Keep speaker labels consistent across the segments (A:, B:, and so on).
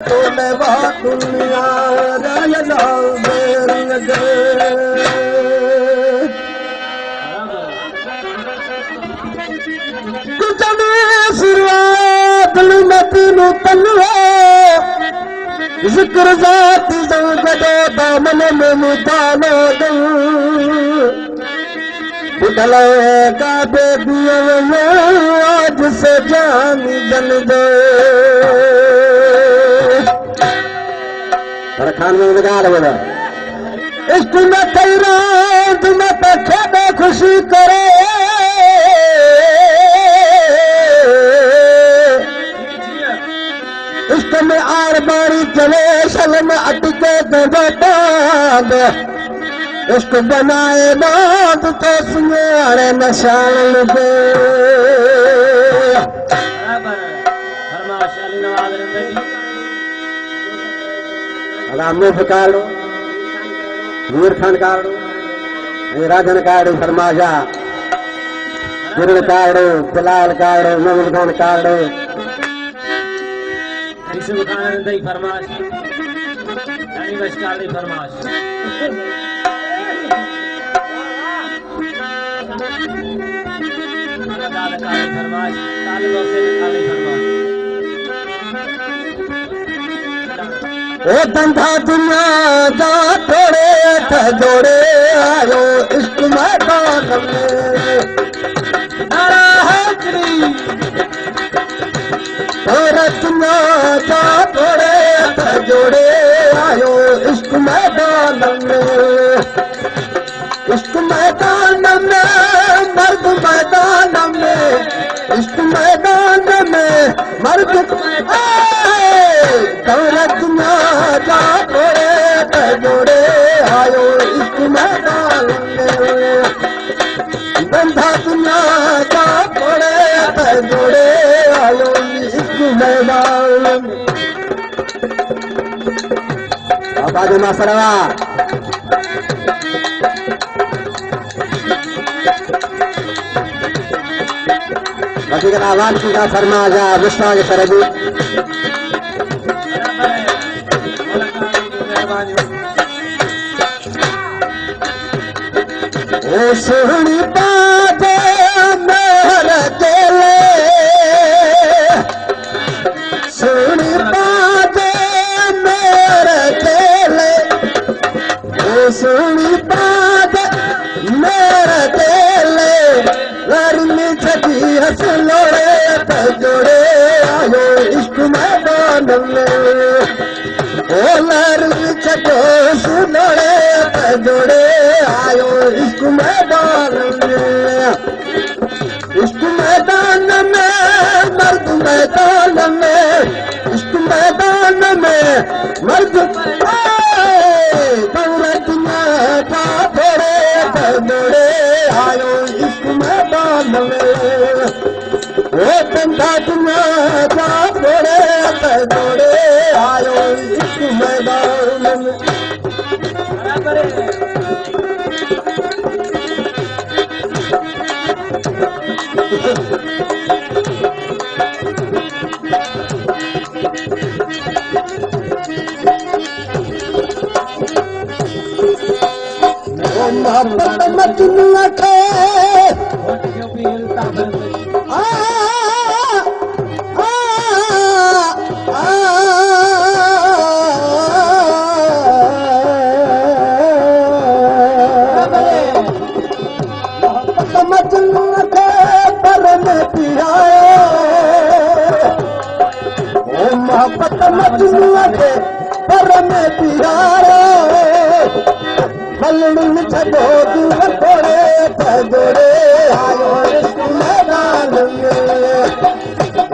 A: तोले बात दुनिया रायला बेरिंग दे कुचने शुरुआत लुमती नु तलवा जिक्र जात जगदे दामन में मुतानो दू उठले का बेबियों में आज से जान जन दे खान में निकाल बोला इश्क में तेरा तुम्हें पखे में खुशी करे इश्क में आर बारी चले सल में अटके दबाद इश्क बनाए बात तो सुनारे नशान पे रामोफ काड़ो नूर खान काड़ो राजन काड़ो फरमाशा किरण काड़ो बिलाल काड़ो मोहम्मद खान काड़ो ऋषभ खान दई फरमाश रानी बशकार दी फरमाश दाल काली फरमाश काल से काली फरमाश ओ धंधा दुनिया जा थोड़े थ जोड़े आयो इश्क मैदान में नारा हैदरी और दुनिया जा थोड़े थ जोड़े आयो इश्क मैदान में इश्क मैदान में मर्द मैदान में इश्क मैदान में मर्द दौलत ना जा थोड़े जोड़े आयो इश्क मैदान में बंधा दुनिया जा थोड़े जोड़े आयो इश्क मैदान में आवाज में सरवा बाकी का आवाज की का फरमाजा विश्वा के सरबी ओ सोहनी बाजे मेर तेले सोहनी बाजे मेर तेले ओ सोहनी बाजे मेर तेले लड़नी छठी हंस लोड़े थ जोड़े आयो इश्क मैदान में ओ लड़नी छठो सुनोड़े थ जोड़े आयो इश्क मैदान में इश्क मैदान में मर्द मैदान में इश्क मैदान में मर्द दौलत में जा थोड़े थ जोड़े आयो इश्क मैदान में ओ धंधा में जा थोड़े थ जोड़े आयो इश्क मैदान में मोहब्बत मजनू के मजनू के पर में पियाए ओ मोहब्बत मजनू के पर में पियाए मल्लू छो दूर थोड़े थ जोड़े आयो इश्क मैदान में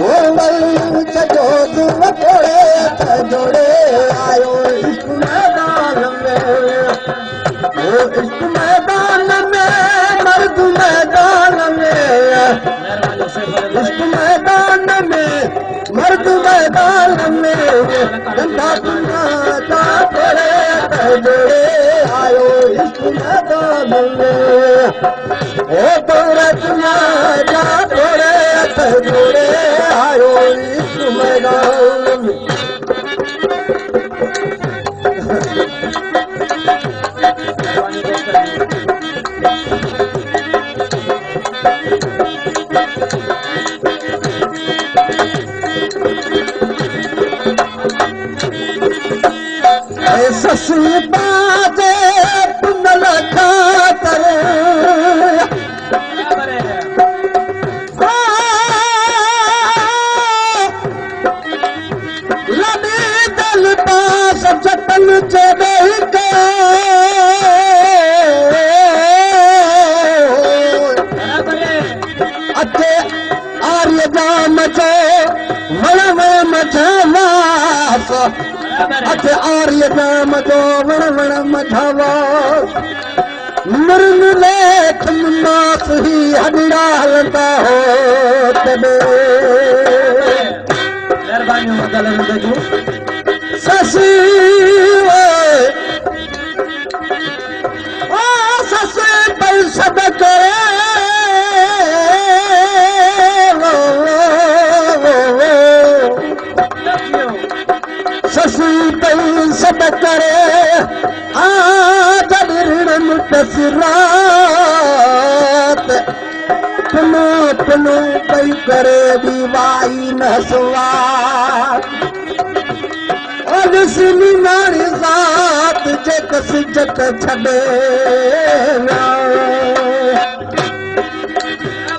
A: ओ मल्लू छो दूर थोड़े थ जोड़े आयो इश्क मैदान में ओ इश्क मैदान में मर्द मैदान में इश्क मैदान में मर्द मैदान में धंधा दुनिया जा थोड़े थ जोड़े आयो इश्क मैदान में ओ दौलत ना जा थोड़े थ जोड़े आयो इश्क मैदान में ससी बाजे पुनल खातर लबे दल पास जतन चढ़े के अचे आर्य जाम जो वण मझावास अचे आर्य जाम जो वण मझावास मुर्न लेख मास ही हडड़ा हलंदा हो तबे मेहरबानी मदल जो ससी ओ ससी पर सदके ससी पर सदकरे आ जड़ मुतसिरात पुनो पुनो पई करे दीवाई न सवार और सिनी मारी जात जे कस जत छडे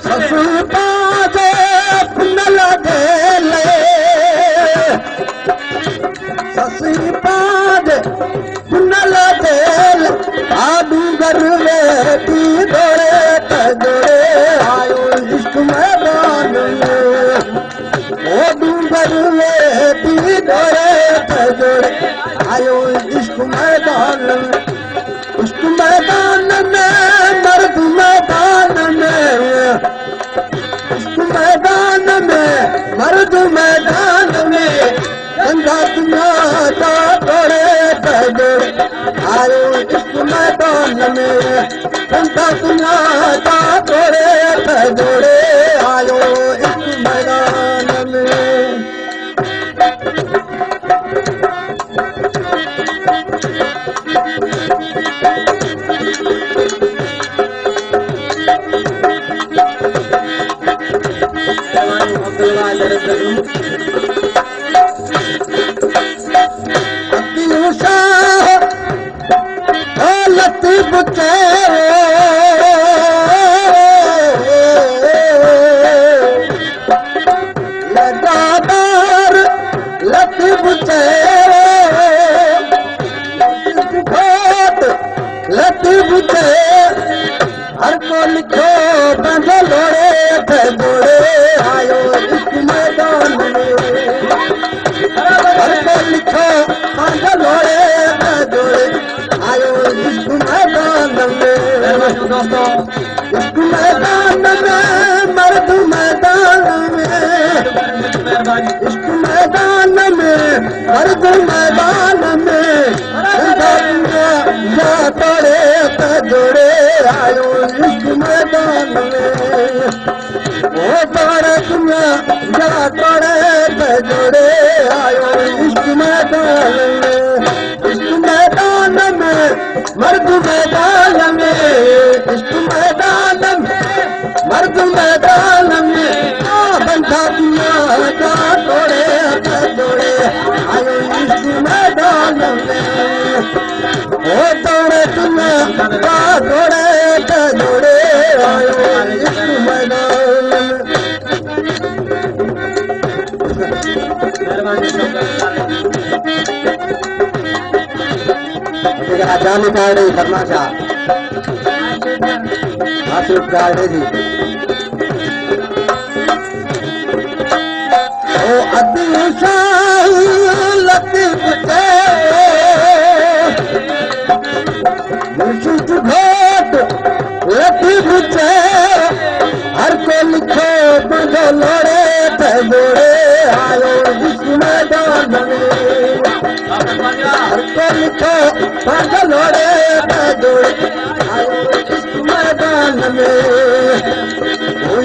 A: ससु पाजे पुनल देले ससी पाजे पुनल देल आदू घर में ती दोड़े तजोड़े आयो इश्क मैदान में ओ डूंगर में ती दोड़े तजोड़े आयो इश्क मैदान में इश्क मैदान में मर्द मैदान में इश्क मैदान में मर्द मैदान में गंगा दुनिया का तोड़े तजोड़े आयो इश्क मैदान में गंगा दुनिया का तोड़े तजोड़े आयो इश्क मैदान में लतीफ लगातार लतीफ लतीफ हर को लिखो बंगलोरे थोड़े आयो इश्क मैदान में हर को लिखो बंगलोरे थोड़े आयो इश्क मैदान में इश्क मैदान में मर्द मैदान में इश्क मैदान में मर्द मैदान में जा तोड़े तजोड़े आयो इश्क मैदान में ओ तोड़े दुनिया जा तोड़े तजोड़े आयो इश्क मैदान में इश्क मैदान में मर्द मैदान में इश्क मैदान में मर्द मैदान में बंधा दुनिया जा तोड़े तजोड़े आयो इश्क मैदान में ओ तोड़े दुनिया जा तोड़े तजोड़े आयो इश्क मैदान जाने कार्ड करना चाह आसिफ कार्ड जी ओ अदिशा लतीफ के मुर्शिद घोट लतीफ के हर को लिखो बंगलोरे तजोड़े आयो इश्क मैदान में हर को लिखो बंगलोरे तजोड़े आयो इश्क मैदान में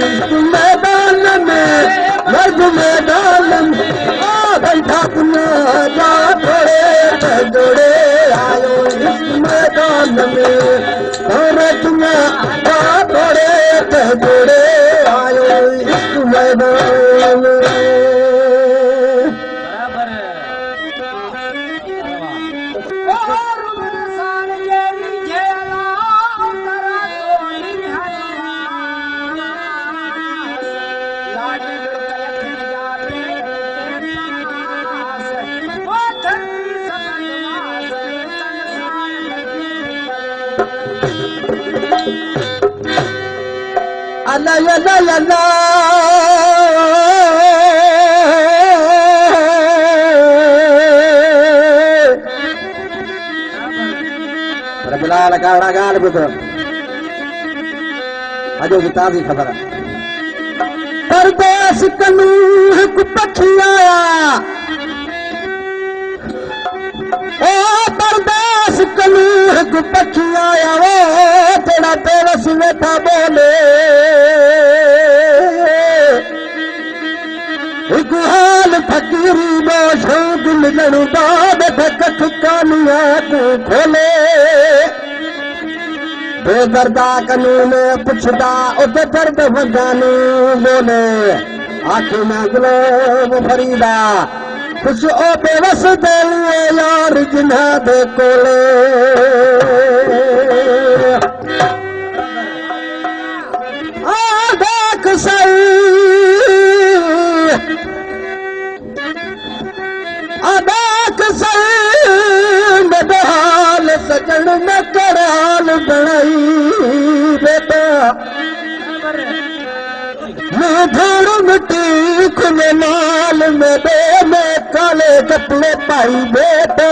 A: इश्क मैदान में मर्द मैदान में घंटा दुनिया जा तोड़े तजोड़े आयो इश्क मैदान में तोड़े दुनिया जा तोड़े तजोड़े आयो इश्क मैदान में yalla yalla yalla बिलाल काड़ा गाल बुधो अजो की ताज़ी खबर है परदेस कनू हिक पखी आया ओ परदेस कनू हिक पखी आया वो तेरा पेरस वेठा बोले हिक हाल फकीरी में शौक मिलण बाद कथ कानिया तू खोले बेदर्दा कानून पुछदा उते दर्द वगानी बोले आखिर में गुलाब फरीदा कुछ ओ बेवस दिए यार जिन्हा दे कोले आ देख सही आ देख सही हाल सजन में कराल बनाई बेटा मैं धूड़ मिट्टी खुले नाल में दे मैं काले कपड़े पाई बेटा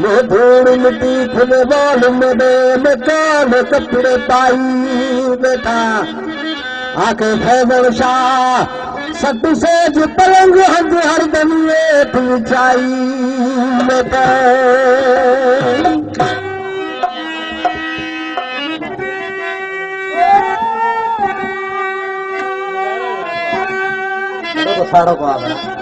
A: मैं धूड़ मिट्टी खुले बाल में दे मैं काले कपड़े पाई बेटा आके फैजल शाह सत्तू से जो पलंग हर दम तू चाई बेटा तो साड़ों को आ गया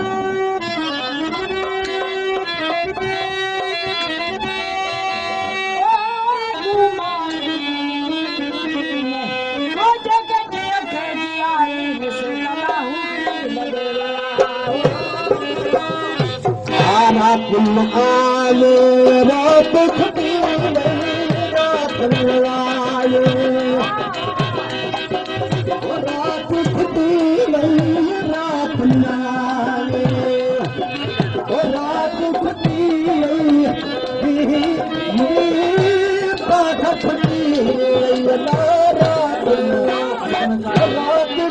A: तुम आए रात खटी रात आए रात खटी रात आए रात खटी रात खटी रात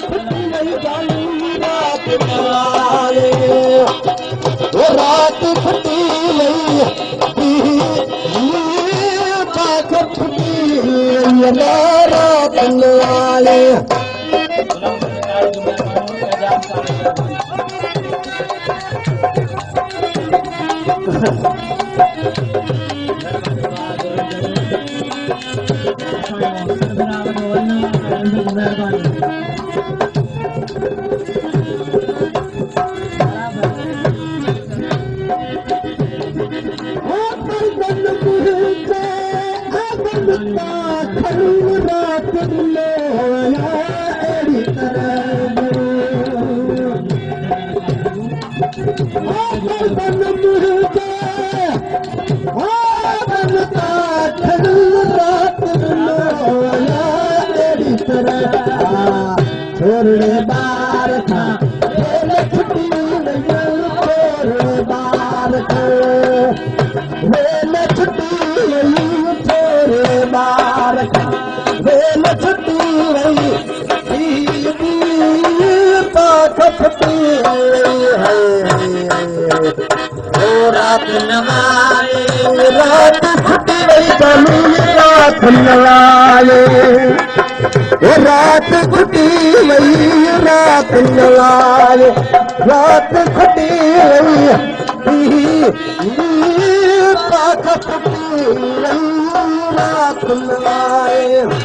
A: खटी रात आए रात फटी पाख फटी रात लाले छोड़ने बार था छुट्टी छोड़ने बार था छुट्टी छोड़ने बार था छुट्टी पाख फटी रात नवाले रात फटी चलू रात नवाले रात फटी रात नवाले रात फटी पाख फटी रात नवाले